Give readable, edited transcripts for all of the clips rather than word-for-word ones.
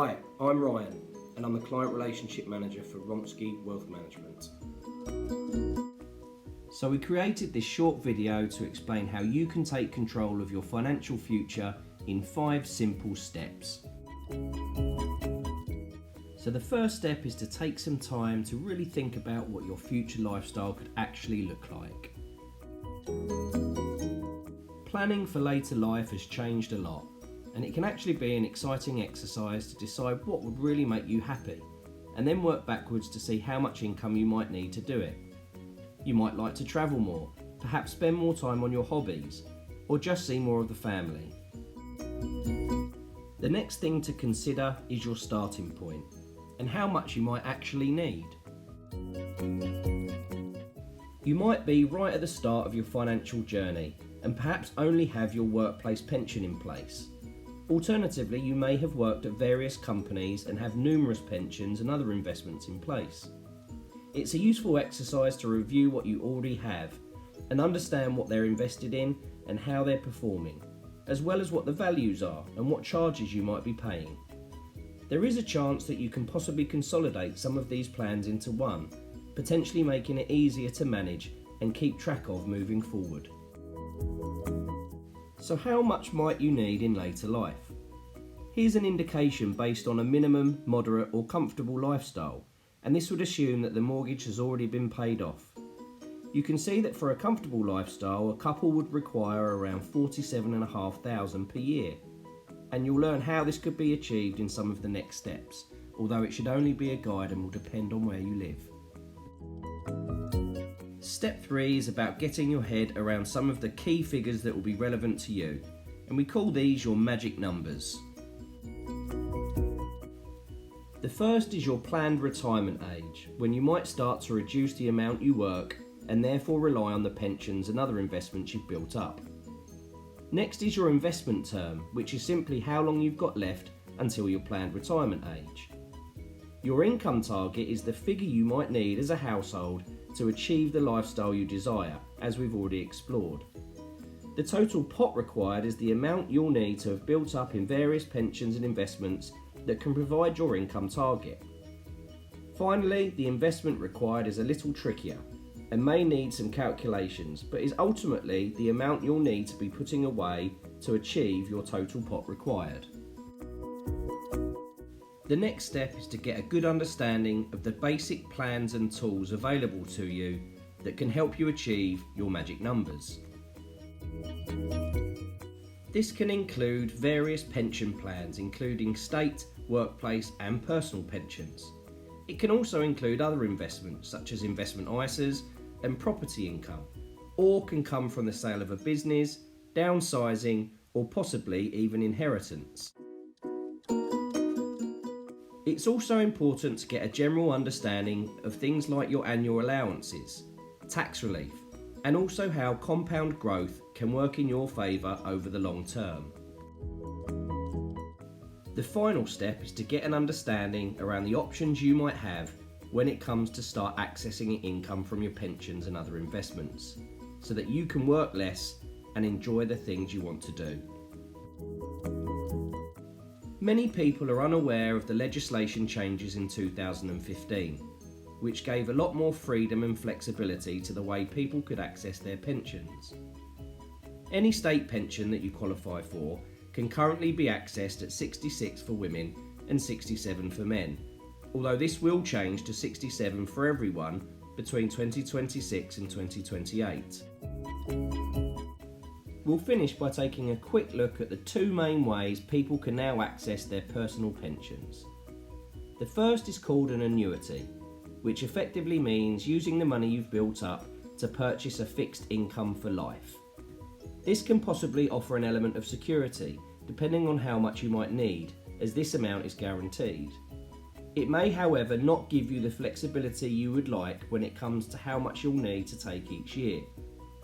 Hi, I'm Ryan and I'm the Client Relationship Manager for Wronski Wealth Management. So we created this short video to explain how you can take control of your financial future in 5 simple steps. So the first step is to take some time to really think about what your future lifestyle could actually look like. Planning for later life has changed a lot, and it can actually be an exciting exercise to decide what would really make you happy, and then work backwards to see how much income you might need to do it. You might like to travel more, perhaps spend more time on your hobbies, or just see more of the family. The next thing to consider is your starting point, and how much you might actually need. You might be right at the start of your financial journey, and perhaps only have your workplace pension in place. Alternatively, you may have worked at various companies and have numerous pensions and other investments in place. It's a useful exercise to review what you already have and understand what they're invested in and how they're performing, as well as what the values are and what charges you might be paying. There is a chance that you can possibly consolidate some of these plans into one, potentially making it easier to manage and keep track of moving forward. So how much might you need in later life? Here's an indication based on a minimum, moderate or comfortable lifestyle, and this would assume that the mortgage has already been paid off. You can see that for a comfortable lifestyle, a couple would require around $47,500 per year, and you'll learn how this could be achieved in some of the next steps, although it should only be a guide and will depend on where you live. Step 3 is about getting your head around some of the key figures that will be relevant to you, and we call these your magic numbers. The first is your planned retirement age, when you might start to reduce the amount you work and therefore rely on the pensions and other investments you've built up. Next is your investment term, which is simply how long you've got left until your planned retirement age. Your income target is the figure you might need as a household to achieve the lifestyle you desire, as we've already explored. The total pot required is the amount you'll need to have built up in various pensions and investments that can provide your income target. Finally, the investment required is a little trickier and may need some calculations, but is ultimately the amount you'll need to be putting away to achieve your total pot required. The next step is to get a good understanding of the basic plans and tools available to you that can help you achieve your magic numbers. This can include various pension plans, including state, workplace and personal pensions. It can also include other investments such as investment ISAs and property income, or can come from the sale of a business, downsizing, or possibly even inheritance. It's also important to get a general understanding of things like your annual allowances, tax relief, and also how compound growth can work in your favour over the long term. The final step is to get an understanding around the options you might have when it comes to start accessing income from your pensions and other investments, so that you can work less and enjoy the things you want to do. Many people are unaware of the legislation changes in 2015, which gave a lot more freedom and flexibility to the way people could access their pensions. Any state pension that you qualify for can currently be accessed at 66 for women and 67 for men, although this will change to 67 for everyone between 2026 and 2028. We'll finish by taking a quick look at the 2 main ways people can now access their personal pensions. The first is called an annuity, which effectively means using the money you've built up to purchase a fixed income for life. This can possibly offer an element of security, depending on how much you might need, as this amount is guaranteed. It may, however, not give you the flexibility you would like when it comes to how much you'll need to take each year,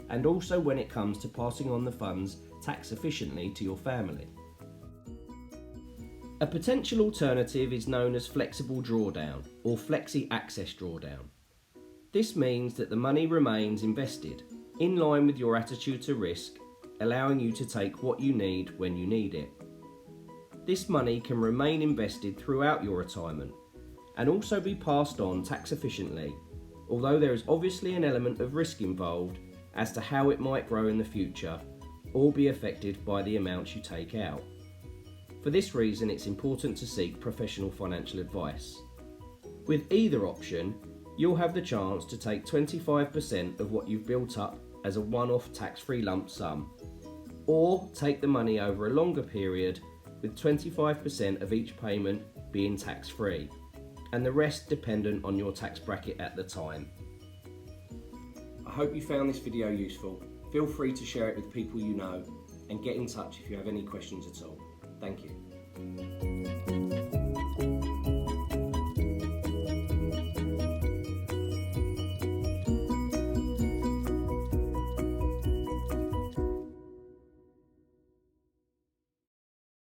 and also when it comes to passing on the funds tax efficiently to your family. A potential alternative is known as flexible drawdown or flexi access drawdown. This means that the money remains invested, in line with your attitude to risk, allowing you to take what you need when you need it. This money can remain invested throughout your retirement and also be passed on tax efficiently, although there is obviously an element of risk involved as to how it might grow in the future or be affected by the amounts you take out. For this reason, it's important to seek professional financial advice. With either option, you'll have the chance to take 25% of what you've built up as a one-off tax-free lump sum, or take the money over a longer period with 25% of each payment being tax-free, and the rest dependent on your tax bracket at the time. I hope you found this video useful. Feel free to share it with people you know and get in touch if you have any questions at all. Thank you.